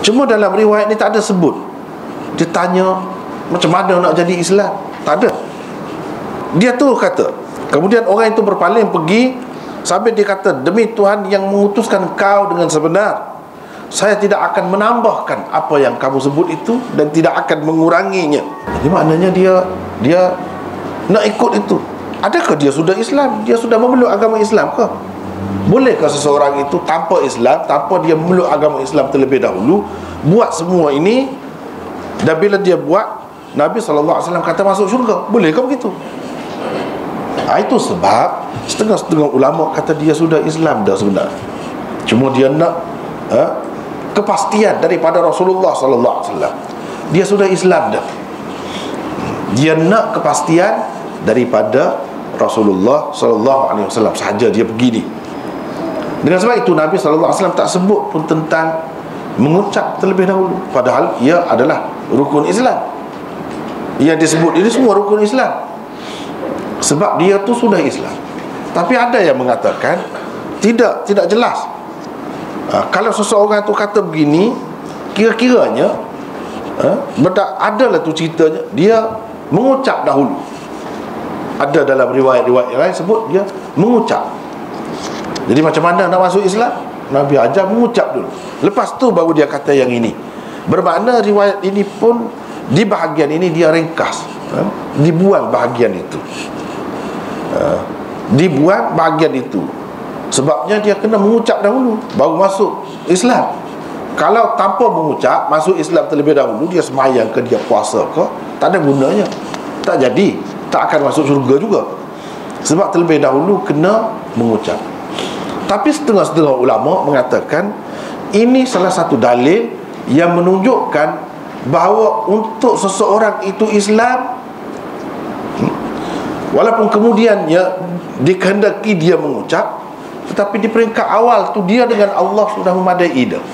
Cuma dalam riwayat ni tak ada sebut. Dia tanya macam mana nak jadi Islam, tak ada. Dia tu kata, kemudian orang itu berpaling pergi sampai dia kata, demi Tuhan yang mengutuskan kau dengan sebenar, saya tidak akan menambahkan apa yang kamu sebut itu dan tidak akan menguranginya. Jadi maknanya dia nak ikut itu. Adakah dia sudah Islam? Dia sudah memeluk agama Islam ke? Bolehkah seseorang itu tanpa Islam, tanpa dia memeluk agama Islam terlebih dahulu, buat semua ini, dan bila dia buat, Nabi SAW kata masuk syurga? Bolehkah begitu? Itu sebab setengah-setengah ulama kata dia sudah Islam dah sebenarnya. Cuma dia nak kepastian daripada Rasulullah SAW. Dia sudah Islam dah. Dia nak kepastian daripada Rasulullah SAW sahaja dia pergi ni. Dengan sebab itu Nabi SAW tak sebut pun tentang mengucap terlebih dahulu, padahal ia adalah rukun Islam. Yang disebut ini semua rukun Islam, sebab dia tu sudah Islam. Tapi ada yang mengatakan tidak jelas. Kalau seseorang tu kata begini, kira-kiranya adalah tu ceritanya dia mengucap dahulu. Ada dalam riwayat-riwayat yang lain sebut dia mengucap. Jadi macam mana nak masuk Islam? Nabi ajar mengucap dulu, lepas tu baru dia kata yang ini. Bermakna riwayat ini pun di bahagian ini dia ringkas, dibuang bahagian itu, dibuang bahagian itu. Sebabnya dia kena mengucap dahulu baru masuk Islam. Kalau tanpa mengucap masuk Islam terlebih dahulu, dia semayang ke, dia puasa ke, tak ada gunanya. Tak jadi, tak akan masuk syurga juga. Sebab terlebih dahulu kena mengucap. Tapi setengah-setengah ulama mengatakan ini salah satu dalil yang menunjukkan bahawa untuk seseorang itu Islam, walaupun kemudiannya dikehendaki dia mengucap, tetapi di peringkat awal tu dia dengan Allah sudah memadai dah.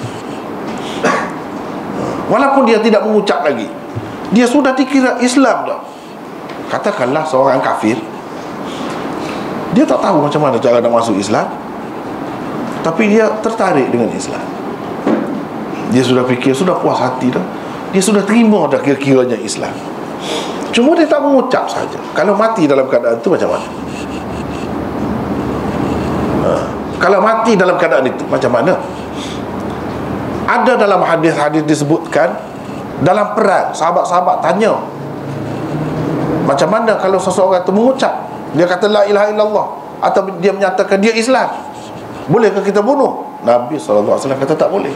Walaupun dia tidak mengucap lagi, dia sudah dikira Islam dah. Katakanlah seorang kafir, dia tak tahu macam mana cara nak masuk Islam, tapi dia tertarik dengan Islam. Dia sudah fikir, sudah puas hati dah, dia sudah terima dah kira-kiranya Islam. Cuma dia tak mengucap saja. Kalau mati dalam keadaan itu macam mana? Kalau mati dalam keadaan itu macam mana? Ada dalam hadis-hadis disebutkan, dalam perang sahabat-sahabat tanya, macam mana kalau seseorang itu mengucap, dia kata la ilaha illallah, atau dia menyatakan dia Islam, bolehkah kita bunuh? Nabi SAW kata tak boleh.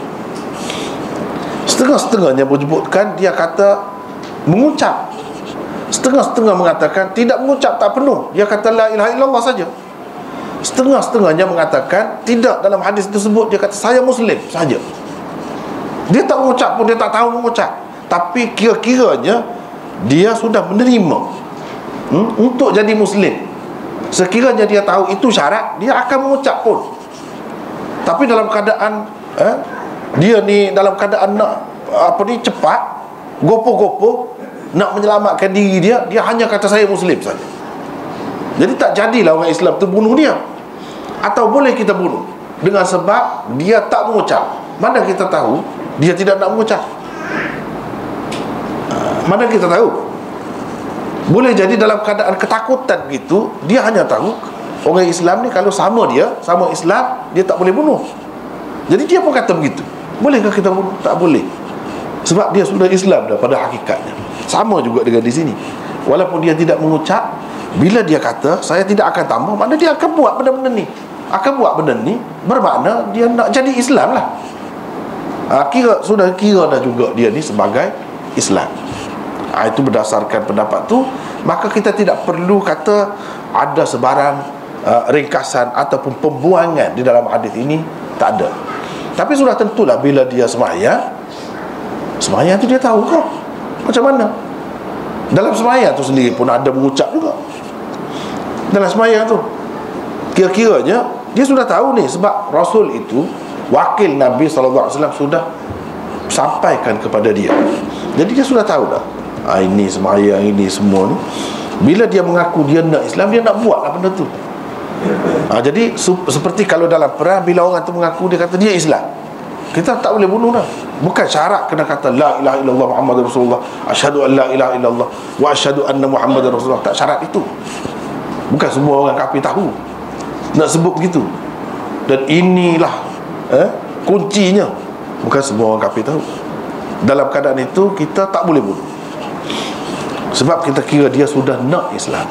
Setengah-setengahnya menyebutkan dia kata mengucap, setengah-setengah mengatakan tidak mengucap, tak penuh, dia kata la ilaha illallah saja. Setengah-setengahnya mengatakan tidak, dalam hadis tersebut dia kata saya Muslim saja. Dia tak mengucap pun, dia tak tahu mengucap, tapi kira-kiranya dia sudah menerima untuk jadi Muslim. Sekiranya dia tahu itu syarat, dia akan mengucap pun. Tapi dalam keadaan dia ni dalam keadaan nak cepat, gopoh-gopoh nak menyelamatkan diri dia, dia hanya kata saya Muslim saja. Jadi tak jadilah orang Islam tu bunuh dia. Atau boleh kita bunuh dengan sebab dia tak mengucap. Mana kita tahu dia tidak nak mengucap? Mana kita tahu? Boleh jadi dalam keadaan ketakutan gitu, dia hanya tahu orang Islam ni kalau sama Islam, dia tak boleh bunuh. Jadi dia pun kata begitu. Bolehkah kita bunuh? Tak boleh. Sebab dia sudah Islam dah pada hakikatnya. Sama juga dengan di sini. Walaupun dia tidak mengucap, bila dia kata saya tidak akan tambah, maknanya dia akan buat benda-benda ni. Akan buat benda ni bermakna dia nak jadi Islam lah. Sudah kira dah juga dia ni sebagai Islam. Itu berdasarkan pendapat tu, maka kita tidak perlu kata ada sebarang ringkasan ataupun pembuangan di dalam hadis ini, tak ada. Tapi sudah tentulah bila dia sembahyang tu dia tahu kok macam mana. Dalam sembahyang tu sendiri pun ada mengucap juga. Dalam sembahyang tu kira-kiranya dia sudah tahu ni, sebab Rasul itu wakil Nabi SAW sudah sampaikan kepada dia. Jadi dia sudah tahu dah, ini sembahyang, ini semua ni. Bila dia mengaku dia nak Islam, dia nak buat lah benda tu. Jadi seperti kalau dalam perang, bila orang tu mengaku dia kata dia Islam, Kita tak boleh bunuh dah. Bukan syarat kena kata la ilaha illallah Muhammadur Rasulullah, asyhadu an la ilaha illallah wa asyhadu anna Muhammadar Rasulullah. Tak syarat itu. Bukan semua orang kafir tahu nak sebut begitu. Dan inilah kuncinya. Bukan semua orang kafir tahu. Dalam keadaan itu kita tak boleh bunuh, sebab kita kira dia sudah nak Islam.